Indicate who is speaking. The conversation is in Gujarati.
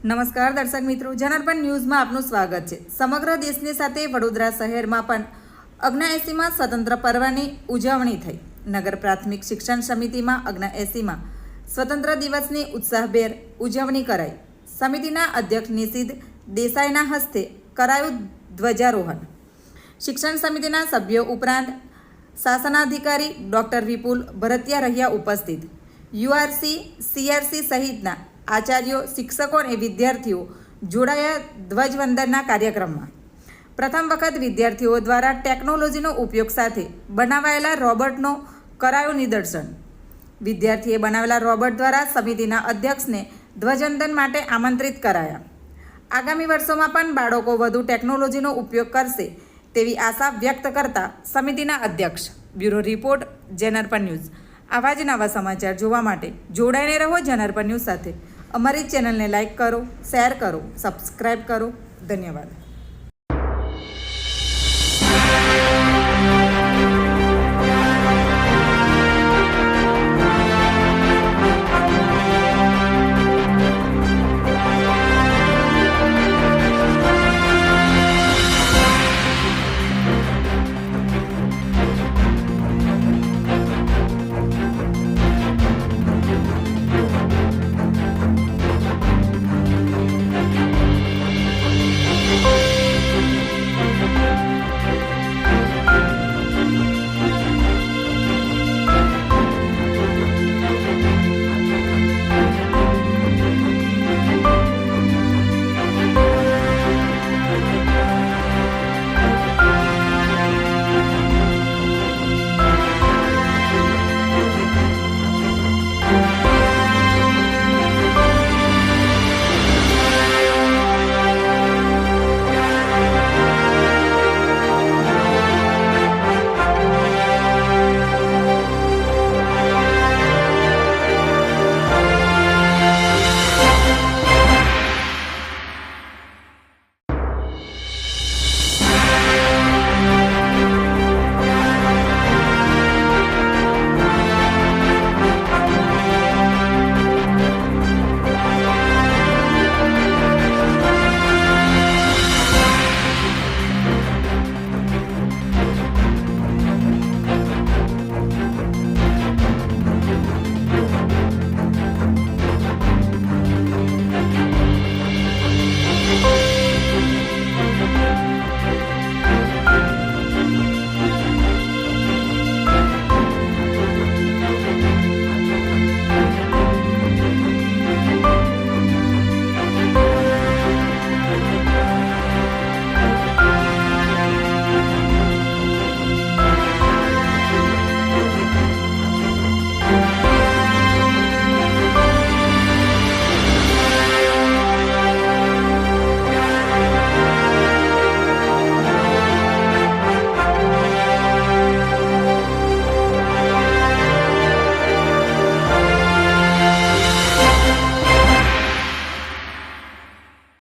Speaker 1: નમસ્કાર દર્શક મિત્રો, જનાર્પણ ન્યૂઝમાં આપનું સ્વાગત છે। સમગ્ર દેશની સાથે વડોદરા શહેરમાં પણ 79માં સ્વતંત્ર પર્વની ઉજવણી થઈ। નગર પ્રાથમિક શિક્ષણ સમિતિમાં 79માં સ્વતંત્ર દિવસની ઉત્સાહભેર ઉજવણી કરાઈ। સમિતિના અધ્યક્ષ નિશિત દેસાઈના હસ્તે કરાયું ધ્વજારોહણ। શિક્ષણ સમિતિના સભ્યો ઉપરાંત શાસનાધિકારી ડોક્ટર વિપુલ ભરતિયા રહ્યા ઉપસ્થિત। યુઆરસી, સીઆરસી સહિતના આચાર્યો, શિક્ષકો અને વિદ્યાર્થીઓ જોડાયા ધ્વજવંદનના કાર્યક્રમમાં। પ્રથમ વખત વિદ્યાર્થીઓ દ્વારા ટેકનોલોજીનો ઉપયોગ સાથે બનાવાયેલા રોબોટનો કરાયો નિદર્શન। વિદ્યાર્થીએ બનાવેલા રોબોટ દ્વારા સમિતિના અધ્યક્ષને ધ્વજવંદન માટે આમંત્રિત કરાયા। આગામી વર્ષોમાં પણ બાળકો વધુ ટેકનોલોજીનો ઉપયોગ કરશે તેવી આશા વ્યક્ત કરતા સમિતિના અધ્યક્ષ। Bureau report, જનાર્પણ news. આવા જ નવા સમાચાર જોવા માટે જોડાઈને રહો જનાર્પણ ન્યૂઝ સાથે। અમારી ચેનલને લાઇક કરો, શેર કરો, સબસ્ક્રાઈબ કરો। ધન્યવાદ।